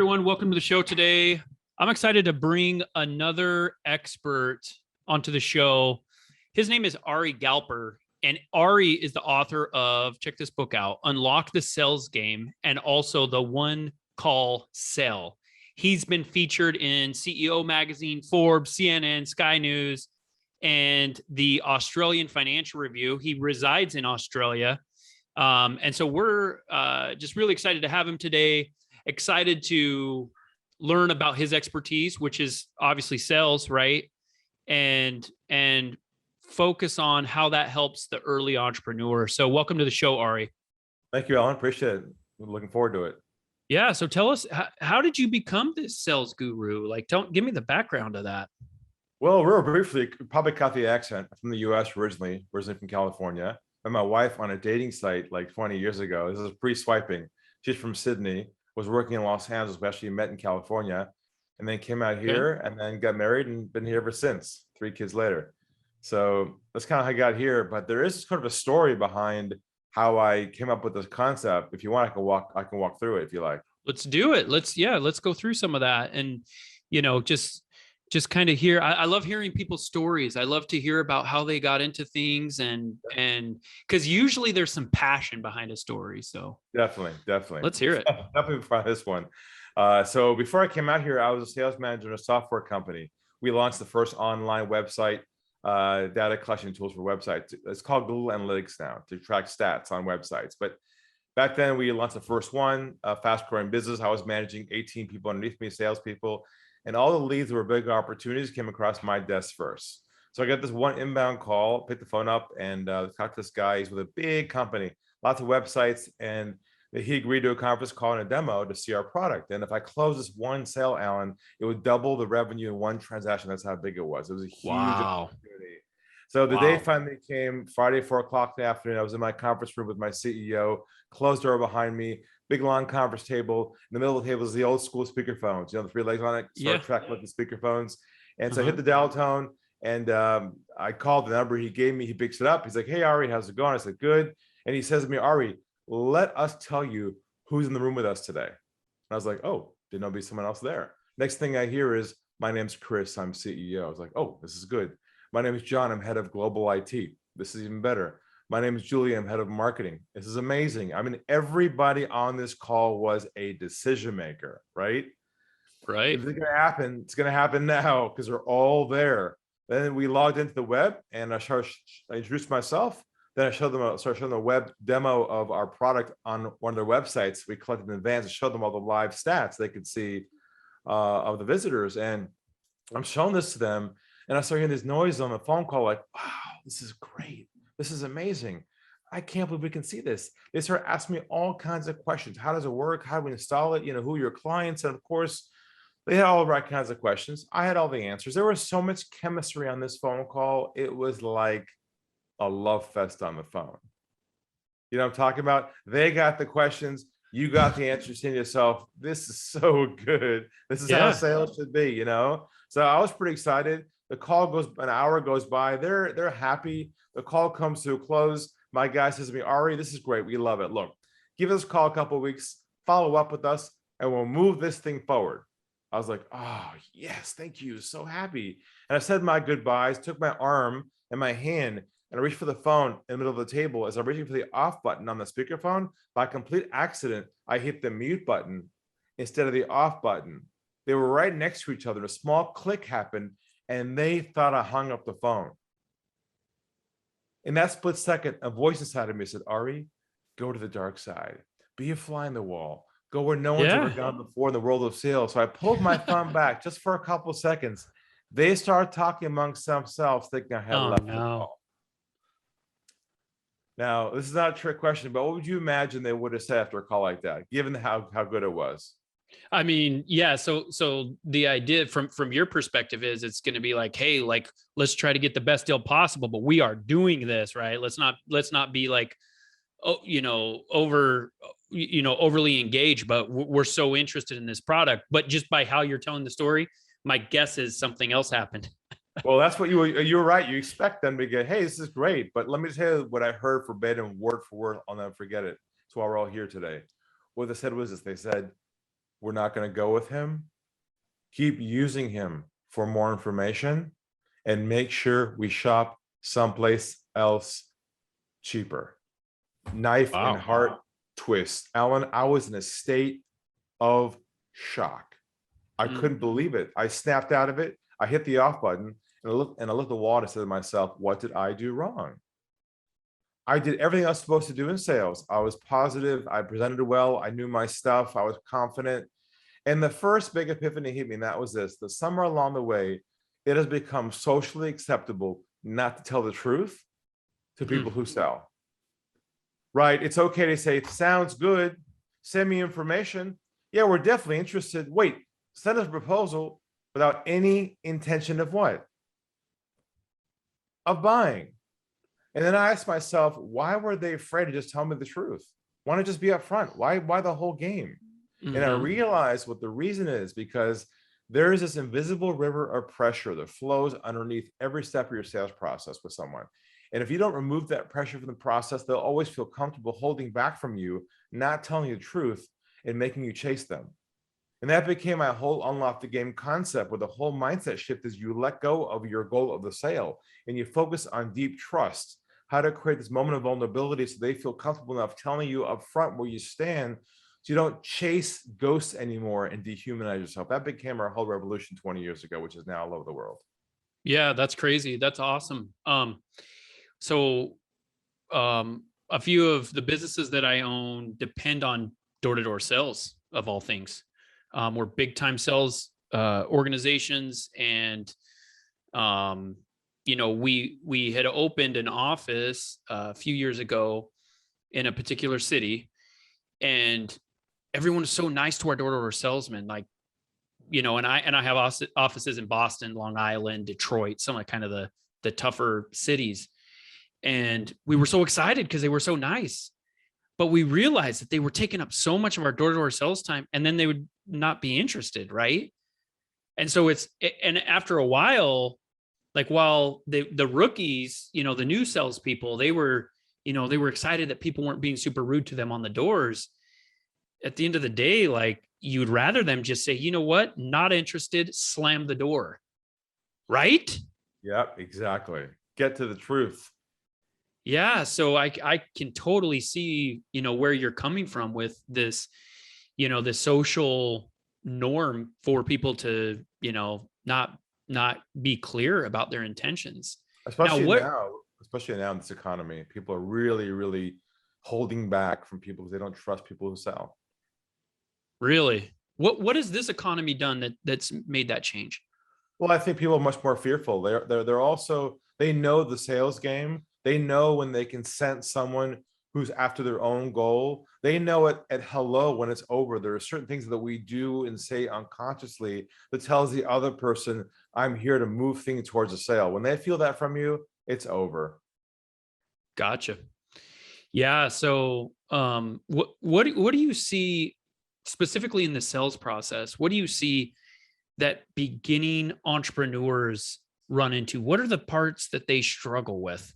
everyone. Welcome to the show today. I'm excited to bring another expert onto the show. His name is Ari Galper, and Ari is the author of, check this book out, Unlock the Sales Game, and also the One Call Sell. He's been featured in CEO Magazine, Forbes, CNN, SkyNews, and the Australian Financial Review. He resides in Australia. And so we're just really excited to have him today. Excited to learn about his expertise, which is obviously sales, right? And focus on how that helps the early entrepreneur. So welcome to the show, Ari. Thank you, Allan. Appreciate it. I'm looking forward to it. Yeah. So tell us, how did you become this sales guru? Like, give me the background of that. Well, real briefly, probably caught the accent. I'm from the US originally from California. Met my wife on a dating site like 20 years ago. This is pre-swiping. She's from Sydney, was working in Los Angeles. We actually met in California, and then came out here and then got married and been here ever since, 3 kids later. So that's kind of how I got here. But there is kind of a story behind how I came up with this concept. If you want, I can walk through it if you like. Let's do it. Let's go through some of that. And, just kind of hear, I love hearing people's stories. I love to hear about how they got into things and because usually there's some passion behind a story. So definitely. Let's hear it. Definitely for this one. So before I came out here, I was a sales manager in a software company. We launched the first online website, data collection tools for websites. It's called Google Analytics now to track stats on websites. But back then we launched the first one, fast growing business. I was managing 18 people underneath me, salespeople. And all the leads that were big opportunities came across my desk first. So I got this one inbound call, picked the phone up and talked to this guy. He's with a big company, lots of websites. And he agreed to a conference call and a demo to see our product. And if I close this one sale, Allan, it would double the revenue in one transaction. That's how big it was. It was a huge opportunity. So the day finally came, Friday, 4 o'clock in the afternoon. I was in my conference room with my CEO, closed door behind me, big long conference table. In the middle of the table is the old school speakerphones, the 3 legs on it, start tracking with the speakerphones. And so I hit the dial tone and I called the number he gave me. He picks it up. He's like, "Hey, Ari, how's it going?" I said, "Good." And he says to me, "Ari, let us tell you who's in the room with us today." And I was like, "Oh, didn't know there'd be someone else there." Next thing I hear is, "My name's Chris, I'm CEO." I was like, "Oh, this is good." "My name is John, I'm head of global IT." This is even better. "My name is Julie, I'm head of marketing." This is amazing. I mean, everybody on this call was a decision maker, right? Right. If it's going to happen, it's going to happen now because they're all there. Then we logged into the web and I introduced myself. Then I started showing them a web demo of our product on one of their websites. We collected in advance and showed them all the live stats they could see of the visitors. And I'm showing this to them. And I started hearing this noise on the phone call, like, "Wow, this is great. This is amazing. I can't believe we can see this." They started asking me all kinds of questions. How does it work? How do we install it? Who are your clients? And of course, they had all the right kinds of questions. I had all the answers. There was so much chemistry on this phone call. It was like a love fest on the phone. You know what I'm talking about? They got the questions. You got the answers in yourself. This is so good. This is how sales should be, So I was pretty excited. The call an hour goes by. They're happy. The call comes to a close. My guy says to me, "Ari, this is great. We love it. Look, give us a call a couple of weeks, follow up with us, and we'll move this thing forward." I was like, "Oh, yes, thank you. So happy." And I said my goodbyes, took my arm and my hand, and I reached for the phone in the middle of the table. As I'm reaching for the off button on the speakerphone, by complete accident, I hit the mute button instead of the off button. They were right next to each other. A small click happened, and they thought I hung up the phone. In that split second, a voice inside of me said, "Ari, go to the dark side. Be a fly in the wall. Go where no one's ever gone before in the world of sales." So I pulled my thumb back just for a couple of seconds. They started talking amongst themselves, thinking I had left the call. Now, this is not a trick question, but what would you imagine they would have said after a call like that, given how good it was? I mean, yeah. So the idea from your perspective is it's going to be like, hey, like, let's try to get the best deal possible, but we are doing this, right? Let's not be like, overly engaged, but we're so interested in this product. But just by how you're telling the story, my guess is something else happened. Well, that's what you're right. You expect them to get, "Hey, this is great." But let me tell you what I heard verbatim, word for word. I'll never forget it. That's why we're all here today. What they said was this. They said, we're not going to go with him. Keep using him for more information and make sure we shop someplace else cheaper. Knife and heart twist. Allan, I was in a state of shock. I couldn't believe it. I snapped out of it. I hit the off button and I looked at the wall and I said to myself, what did I do wrong? I did everything I was supposed to do in sales. I was positive. I presented well. I knew my stuff. I was confident. And the first big epiphany hit me, and that was this: that somewhere along the way, it has become socially acceptable not to tell the truth to people who sell. Right? It's okay to say, sounds good. Send me information. Yeah, we're definitely interested. Wait, send us a proposal without any intention of what? Of buying. And then I asked myself, why were they afraid to just tell me the truth? Why not just be upfront? Why the whole game? And I realized what the reason is, because there is this invisible river of pressure that flows underneath every step of your sales process with someone. And if you don't remove that pressure from the process, they'll always feel comfortable holding back from you, not telling you the truth and making you chase them. And that became my whole unlock the game concept, where the whole mindset shift is you let go of your goal of the sale and you focus on deep trust, how to create this moment of vulnerability so they feel comfortable enough telling you up front where you stand, so you don't chase ghosts anymore and dehumanize yourself. That became our whole revolution 20 years ago, which is now all over the world. Yeah, that's crazy. That's awesome. So a few of the businesses that I own depend on door-to-door sales, of all things. We're big time sales organizations, and we had opened an office a few years ago in a particular city, and everyone was so nice to our door-to-door salesmen. Like, and I have offices in Boston, Long Island, Detroit, some of kind of the tougher cities. And we were so excited because they were so nice, but we realized that they were taking up so much of our door-to-door sales time, and then they would not be interested. Right. And so and after a while, like, while the rookies, the new salespeople, they were excited that people weren't being super rude to them on the doors. At the end of the day, like, you'd rather them just say, you know what, not interested, slam the door. Right. Yep, exactly. Get to the truth. Yeah. So I can totally see, where you're coming from with this, the social norm for people to, not be clear about their intentions. Especially now in this economy, people are really, really holding back from people because they don't trust people who sell. Really? What has this economy done that's made that change? Well, I think people are much more fearful. They're also, they know the sales game. They know when they can sense someone who's after their own goal. They know it at hello when it's over. There are certain things that we do and say unconsciously that tells the other person, I'm here to move things towards a sale. When they feel that from you, it's over. Gotcha. Yeah. So what do you see specifically in the sales process? What do you see that beginning entrepreneurs run into? What are the parts that they struggle with?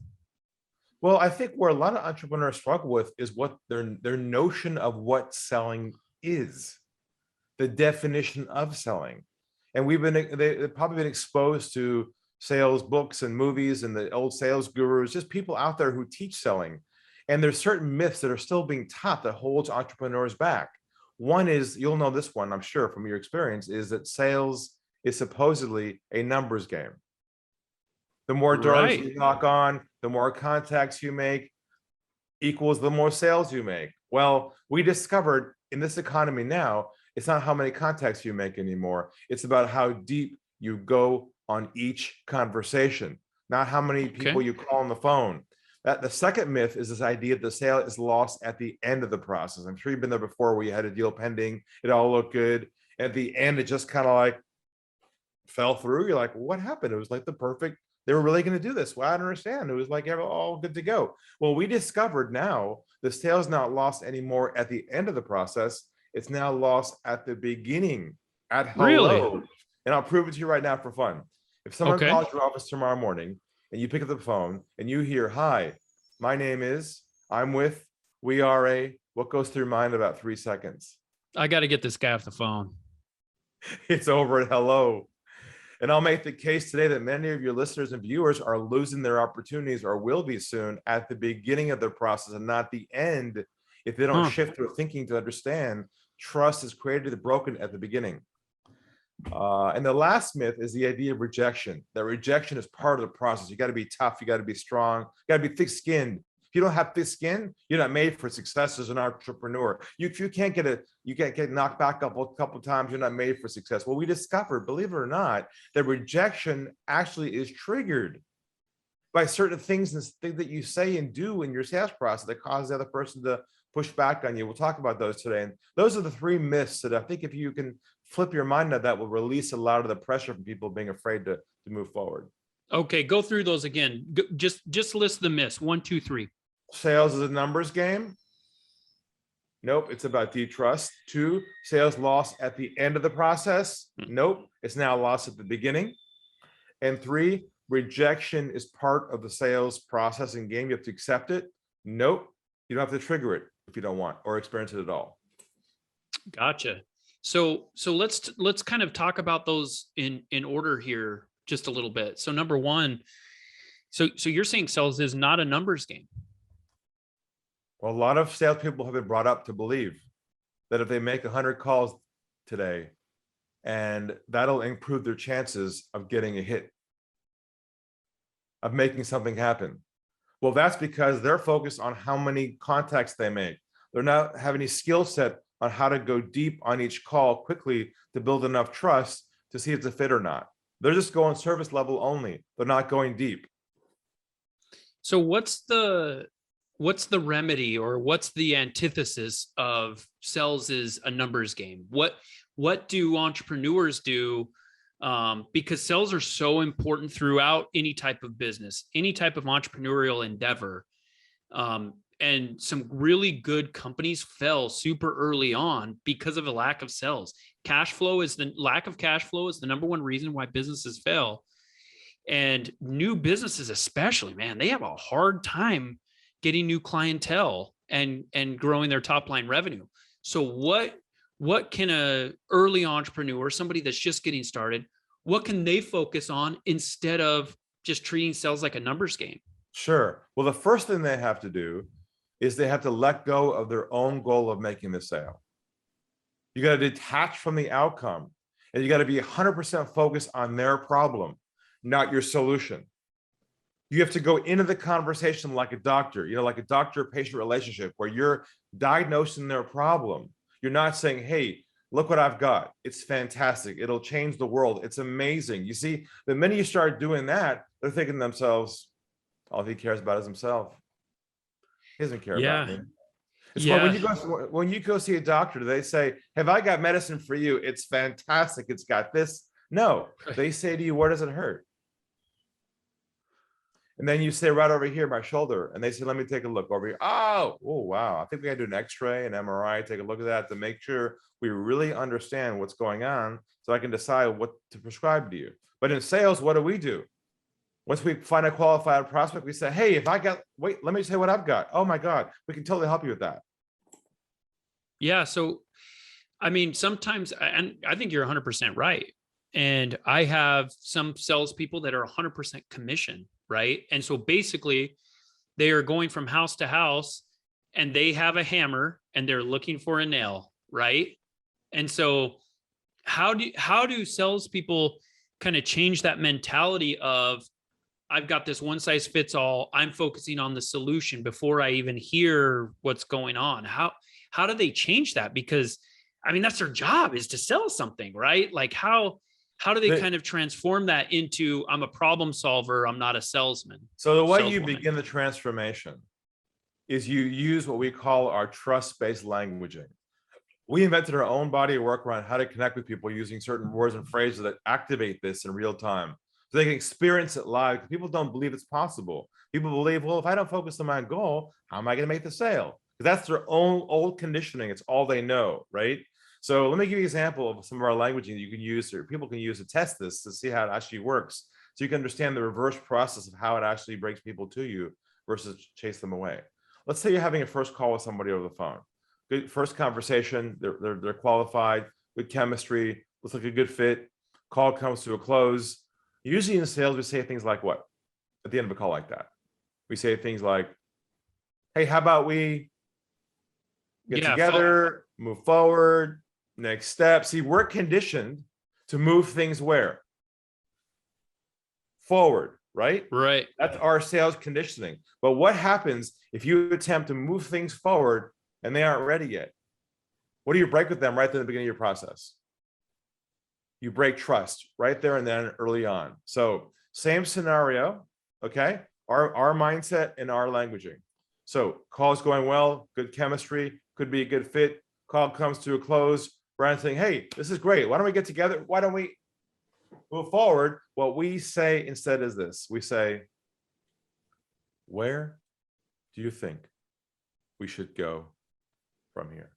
Well, I think where a lot of entrepreneurs struggle with is what their notion of what selling is, the definition of selling. And they've probably been exposed to sales books and movies and the old sales gurus, just people out there who teach selling. And there's certain myths that are still being taught that holds entrepreneurs back. One is, you'll know this one, I'm sure from your experience, is that sales is supposedly a numbers game. The more doors you knock on, the more contacts you make equals the more sales you make. Well, we discovered in this economy now, it's not how many contacts you make anymore. It's about how deep you go on each conversation, not how many people you call on the phone. The second myth is this idea that the sale is lost at the end of the process. I'm sure you've been there before, where you had a deal pending, it all looked good. At the end, it just kind of like fell through. You're like, what happened? It was like they were really going to do this. Well, I don't understand. It was like all good to go. Well, we discovered now the sale is not lost anymore at the end of the process. It's now lost at the beginning, at hello. Really? And I'll prove it to you right now for fun. If someone calls your office tomorrow morning and you pick up the phone and you hear, hi, my name is, I'm with, we are a, what goes through your mind about 3 seconds? I got to get this guy off the phone. It's over at hello. And I'll make the case today that many of your listeners and viewers are losing their opportunities or will be soon at the beginning of their process and not the end if they don't shift their thinking to understand trust is created and broken at the beginning. And the last myth is the idea of rejection. That rejection is part of the process. You got to be tough. You got to be strong. You got to be thick-skinned. If you don't have thick skin, you're not made for success as an entrepreneur. If you can't get knocked back up a couple of times, you're not made for success. Well, we discovered, believe it or not, that rejection actually is triggered by certain things that you say and do in your sales process that cause the other person to push back on you. We'll talk about those today. And those are the 3 myths that I think if you can flip your mind on that will release a lot of the pressure from people being afraid to move forward. Okay, go through those again. Just list the myths. 1, 2, 3. Sales is a numbers game. Nope, it's about trust. 2, sales loss at the end of the process. Nope, it's now lost at the beginning. And 3, rejection is part of the sales process and game. You have to accept it. Nope, you don't have to trigger it if you don't want or experience it at all. Gotcha. So let's kind of talk about those in order here just a little bit. So number 1, so you're saying sales is not a numbers game. Well, a lot of salespeople have been brought up to believe that if they make 100 calls today, and that'll improve their chances of getting a hit, of making something happen. Well, that's because they're focused on how many contacts they make. They're not having any skill set on how to go deep on each call quickly to build enough trust to see if it's a fit or not. They're just going service level only. They're not going deep. So what's the remedy, or what's the antithesis of sales is a numbers game? What do entrepreneurs do? Because sales are so important throughout any type of business, any type of entrepreneurial endeavor. And some really good companies fell super early on because of a lack of sales. Lack of cash flow is the number 1 reason why businesses fail. And new businesses, especially, man, they have a hard time getting new clientele and growing their top line revenue. So what can a early entrepreneur, somebody that's just getting started, what can they focus on instead of just treating sales like a numbers game? Sure. Well, the first thing they have to do is they have to let go of their own goal of making the sale. You got to detach from the outcome, and you got to be 100% focused on their problem, not your solution. You have to go into the conversation like a doctor, like a doctor-patient relationship where you're diagnosing their problem. You're not saying, hey, look what I've got. It's fantastic. It'll change the world. It's amazing. You see, the minute you start doing that, they're thinking to themselves, all he cares about is himself. He doesn't care about me. It's when you go see a doctor, they say, have I got medicine for you? It's fantastic. It's got this. No, they say to you, where does it hurt? And then you say right over here, my shoulder, and they say, let me take a look over here. Oh, wow. I think we got to do an X-ray, an MRI, take a look at that to make sure we really understand what's going on so I can decide what to prescribe to you. But in sales, what do? Once we find a qualified prospect, we say, hey, wait, let me say what I've got. Oh my God, we can totally help you with that. Yeah. So, I mean, sometimes, and I think you're 100% right. And I have some salespeople that are 100% commission, right? And so basically they are going from house to house and they have a hammer and they're looking for a nail, right? And so how do salespeople kind of change that mentality of, I've got this one size fits all, I'm focusing on the solution before I even hear what's going on? How do they change that? Because I mean, that's their job, is to sell something, right? Like how do they kind of transform that into, I'm a problem solver, I'm not a salesman? So the way you begin the transformation is you use what we call our trust-based languaging. We invented our own body of work around how to connect with people using certain words and phrases that activate this in real time, so they can experience it live. People don't believe it's possible. People believe, well, if I don't focus on my goal, how am I going to make the sale? Because that's their own old conditioning. It's all they know, right? So let me give you an example of some of our languaging that you can use, or people can use to test this, to see how it actually works. So you can understand the reverse process of how it actually brings people to you versus chase them away. Let's say you're having a first call with somebody over the phone. good first conversation. They're qualified, good chemistry, looks like a good fit. Call comes to a close. Usually in sales, we say things like what? At the end of a call like that, we say things like, hey, how about we get together, move forward, next step. See, we're conditioned to move things where? Forward, right? Right. That's our sales conditioning. But what happens if you attempt to move things forward and they aren't ready yet? What do you break with them right at the beginning of your process? You break trust right there and then early on. So same scenario, okay? Our mindset and our languaging. So call's going well, good chemistry, could be a good fit. Call comes to a close. Brian's saying, hey, this is great. Why don't we get together? Why don't we move forward? What we say instead is this. We say, where do you think we should go from here?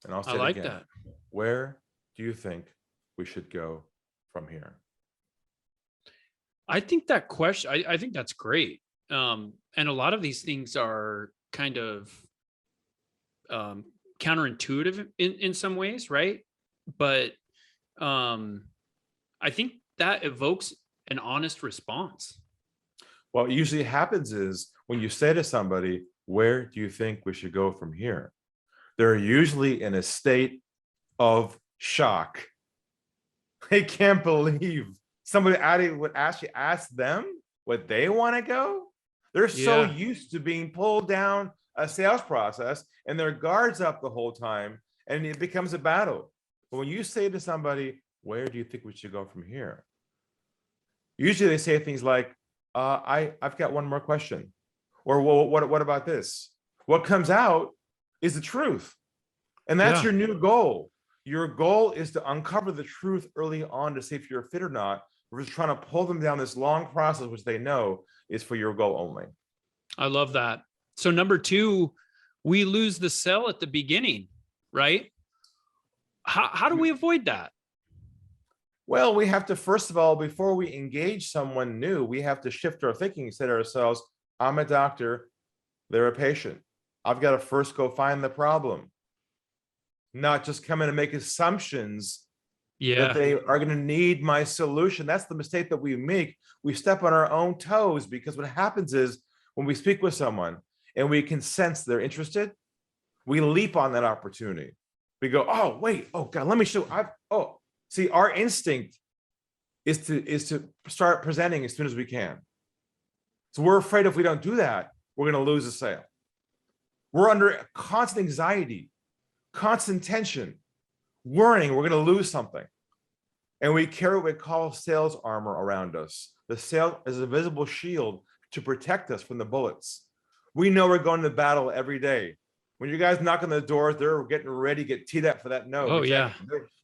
And I'll say I like it again. that. Where do you think we should go from here? I think that question, I think that's great. And a lot of these things are kind of counterintuitive in some ways, right? But I think that evokes an honest response. What usually happens is when you say to somebody, where do you think we should go from here? They're usually in a state of shock. They can't believe somebody would actually ask them what they want to go. They're so used to being pulled down a sales process and their guards up the whole time, and it becomes a battle. But when you say to somebody, where do you think we should go from here? Usually they say things like, I've got one more question. Or well, what about this? What comes out is the truth. And that's your new goal. Your goal is to uncover the truth early on to see if you're a fit or not. We're just trying to pull them down this long process, which they know is for your goal only. I love that. So number 2, we lose the sell at the beginning, right? How do we avoid that? Well, we have to, first of all, before we engage someone new, we have to shift our thinking and say to ourselves, I'm a doctor, they're a patient. I've got to first go find the problem, not just come in and make assumptions that they are going to need my solution. That's the mistake that we make. We step on our own toes, because what happens is when we speak with someone and we can sense they're interested, we leap on that opportunity. We go, oh, wait, oh God, let me show. See, our instinct is to start presenting as soon as we can. So we're afraid if we don't do that, we're going to lose a sale. We're under constant anxiety, constant tension, worrying we're going to lose something. And we carry what we call sales armor around us. The sale is a visible shield to protect us from the bullets. We know we're going to battle every day. When you guys knock on the doors, they're getting ready to get teed up for that no. Oh, yeah.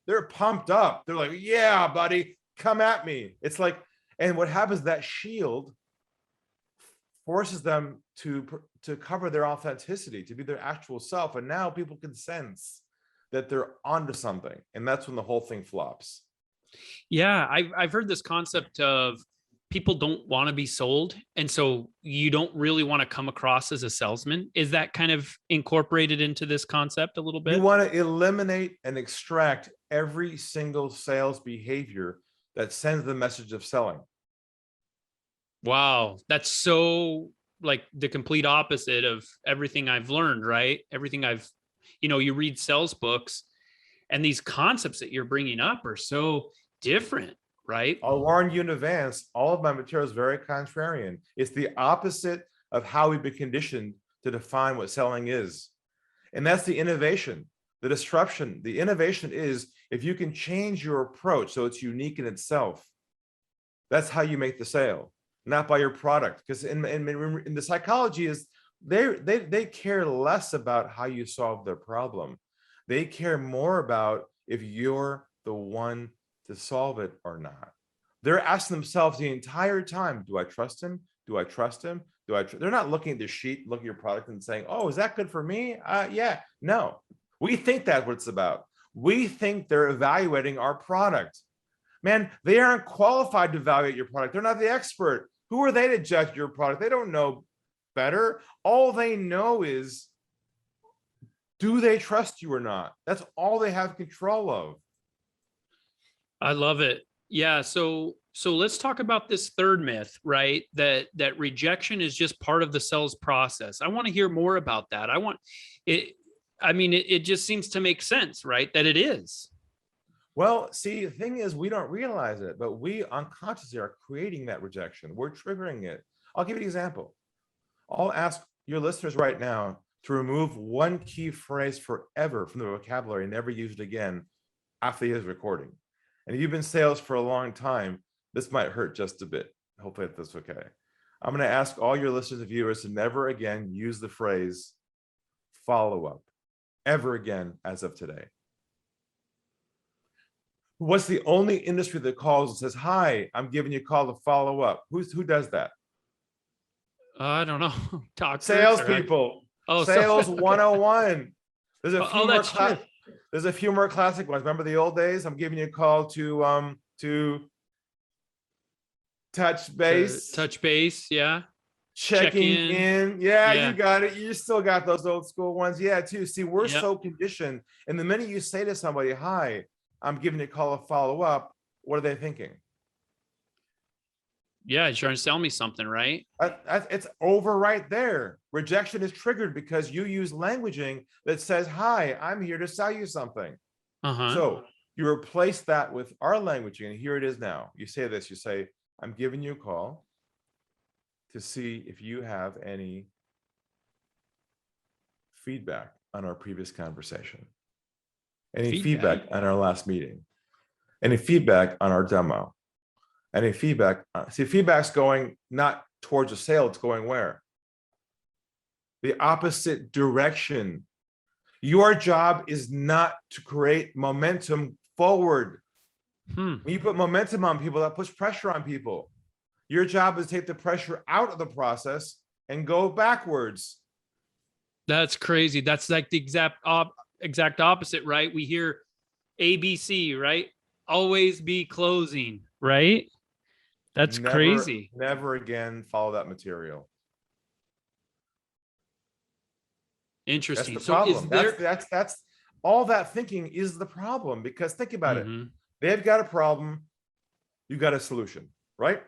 They're pumped up. They're like, yeah, buddy, come at me. It's like, and what happens, that shield forces them to cover their authenticity, to be their actual self. And now people can sense that they're onto something. And that's when the whole thing flops. Yeah, I've heard this concept of people don't want to be sold. And so you don't really want to come across as a salesman. Is that kind of incorporated into this concept a little bit? You want to eliminate and extract every single sales behavior that sends the message of selling. Wow, that's so like the complete opposite of everything I've learned, right? Everything you read sales books, and these concepts that you're bringing up are so different, right? I'll warn you in advance, all of my material is very contrarian. It's the opposite of how we've been conditioned to define what selling is. And that's the innovation, the disruption. The innovation is if you can change your approach so it's unique in itself. That's how you make the sale, not by your product. Because in the psychology is they care less about how you solve their problem. They care more about if you're the one to solve it or not. They're asking themselves the entire time, do I trust him? Do I trust him? They're not looking at the sheet, looking at your product and saying, oh, is that good for me? Yeah, no. We think that's what it's about. We think they're evaluating our product. Man, they aren't qualified to evaluate your product. They're not the expert. Who are they to judge your product? They don't know better. All they know is, do they trust you or not? That's all they have control of. I love it. Yeah. So let's talk about this third myth, right? That rejection is just part of the sales process. I want to hear more about that. I want it. I mean, it just seems to make sense, right? That it is. Well, see, the thing is, we don't realize it, but we unconsciously are creating that rejection. We're triggering it. I'll give you an example. I'll ask your listeners right now to remove one key phrase forever from the vocabulary and never use it again after the recording. And if you've been in sales for a long time, this might hurt just a bit. Hopefully that's okay. I'm going to ask all your listeners and viewers to never again use the phrase follow-up ever again as of today. What's the only industry that calls and says, hi, I'm giving you a call to follow up? Who does that? I don't know. Salespeople. Oh, Sales okay. 101. There's a few more true. There's a few more classic ones. Remember the old days? I'm giving you a call to touch base. Touch base, yeah. Checking in. Yeah, you got it. You still got those old school ones. Yeah, too. See, we're so conditioned. And the minute you say to somebody, hi, I'm giving you a call to follow up, what are they thinking? Yeah, you're trying to sell me something, right? It's over right there. Rejection is triggered because you use languaging that says, hi, I'm here to sell you something. So you replace that with our languaging, and here it is now. You say this, you say, I'm giving you a call to see if you have any feedback on our previous conversation. Any feedback on our last meeting? Any feedback on our demo? Any feedback? See, feedback's going not towards a sale, it's going where? The opposite direction. Your job is not to create momentum forward. When you put momentum on people, that puts pressure on people. Your job is to take the pressure out of the process and go backwards. That's crazy. That's like the exact opposite, right? We hear ABC, right? Always be closing, right? That's crazy. Never again follow that material. Interesting. That's the problem. That's all that thinking is the problem, because think about it. They've got a problem. You got a solution, right?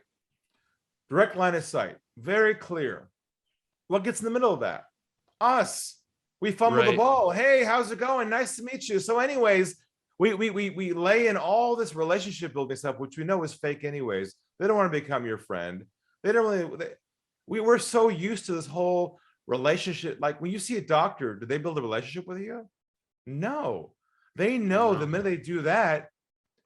Direct line of sight, very clear. What gets in the middle of that? Us. We fumble the ball. Hey, how's it going? Nice to meet you. So anyways, we lay in all this relationship building stuff, which we know is fake anyways. They don't want to become your friend. They don't really, we're so used to this whole relationship. Like when you see a doctor, do they build a relationship with you? No. They know the minute they do that,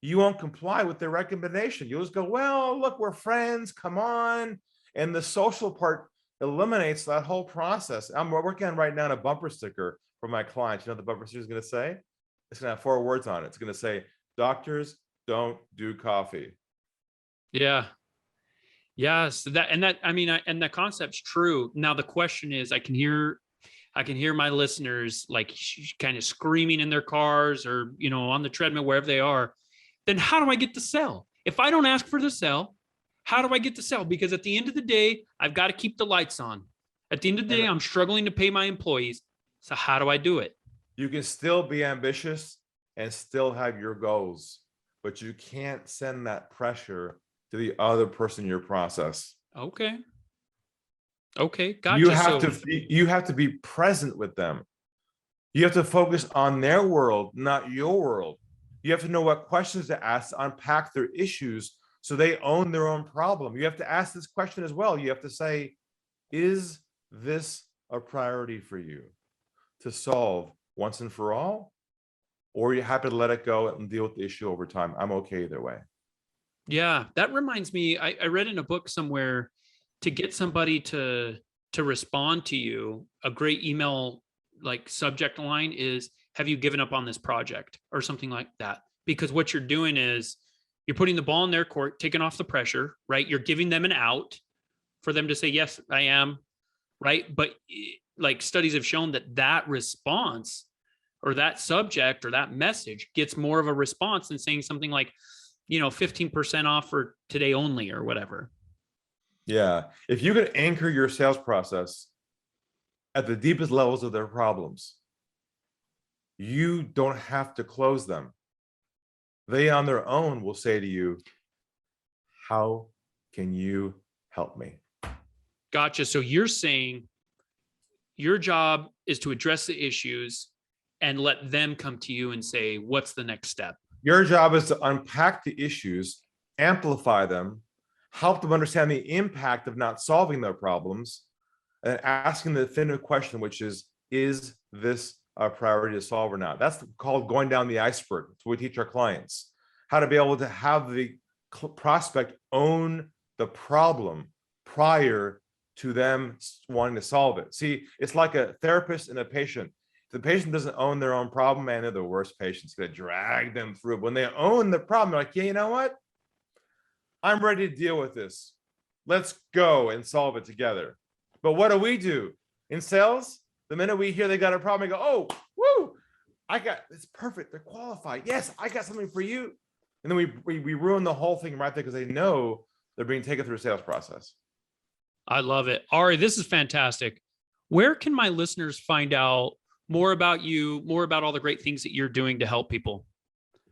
you won't comply with their recommendation. You'll just go, well, look, we're friends. Come on. And the social part eliminates that whole process. I'm working on right now on a bumper sticker for my clients. You know what the bumper sticker is going to say? It's going to have 4 words on it. It's going to say, doctors don't do coffee. Yeah. Yes. And that concept's true. Now the question is, I can hear my listeners like kind of screaming in their cars or, on the treadmill, wherever they are. Then how do I get the sell? If I don't ask for the sell, how do I get the sell? Because at the end of the day, I've got to keep the lights on. At the end of the day, I'm struggling to pay my employees. So how do I do it? You can still be ambitious and still have your goals, but you can't send that pressure to the other person in your process. Okay. Gotcha. You have to be present with them. You have to focus on their world, not your world. You have to know what questions to ask to unpack their issues so they own their own problem. You have to ask this question as well. You have to say, is this a priority for you to solve once and for all? Or are you happy to let it go and deal with the issue over time? I'm okay either way. Yeah, that reminds me, I read in a book somewhere, to get somebody to respond to you, a great email like subject line is, have you given up on this project or something like that? Because what you're doing is you're putting the ball in their court, taking off the pressure, right? You're giving them an out for them to say, yes, I am, right? But like studies have shown that response or that subject or that message gets more of a response than saying something like, 15% off for today only or whatever. Yeah. If you could anchor your sales process at the deepest levels of their problems, you don't have to close them. They on their own will say to you, how can you help me? Gotcha. So you're saying your job is to address the issues and let them come to you and say, what's the next step? Your job is to unpack the issues, amplify them, help them understand the impact of not solving their problems, and asking the definitive question, which is this a priority to solve or not? That's called going down the iceberg. That's what we teach our clients, how to be able to have the prospect own the problem prior to them wanting to solve it. See, it's like a therapist and a patient. If the patient doesn't own their own problem, man, they're the worst patients. Gonna drag them through. When they own the problem, they're like, yeah, you know what? I'm ready to deal with this. Let's go and solve it together. But what do? In sales, the minute we hear they got a problem, we go, oh, woo, it's perfect. They're qualified. Yes, I got something for you. And then we ruin the whole thing right there because they know they're being taken through a sales process. I love it. Ari, this is fantastic. Where can my listeners find out more about you, more about all the great things that you're doing to help people?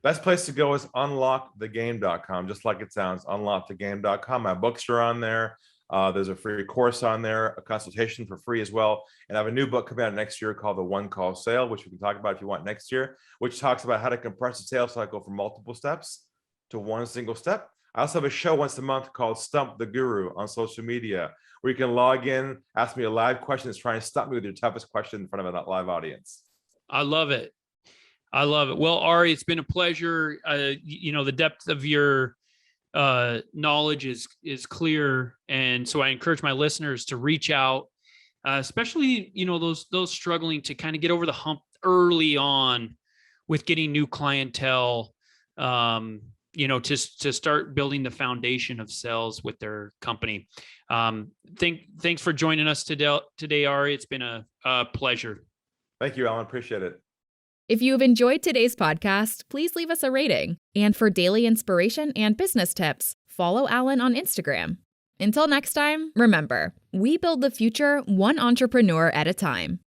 Best place to go is unlockthegame.com, just like it sounds, unlockthegame.com. My books are on there. There's a free course on there, a consultation for free as well. And I have a new book coming out next year called The One Call Sale, which we can talk about if you want next year, which talks about how to compress the sales cycle from multiple steps to one single step. I also have a show once a month called Stump the Guru on social media, where you can log in, ask me a live question, try and stump me with your toughest question in front of a live audience. I love it. I love it. Well, Ari, it's been a pleasure. The depth of your knowledge is clear. And so I encourage my listeners to reach out, especially, those struggling to kind of get over the hump early on with getting new clientele, to start building the foundation of sales with their company. Thanks for joining us today, Ari. It's been a pleasure. Thank you, Allan. Appreciate it. If you have enjoyed today's podcast, please leave us a rating. And for daily inspiration and business tips, follow Allan on Instagram. Until next time, remember, we build the future one entrepreneur at a time.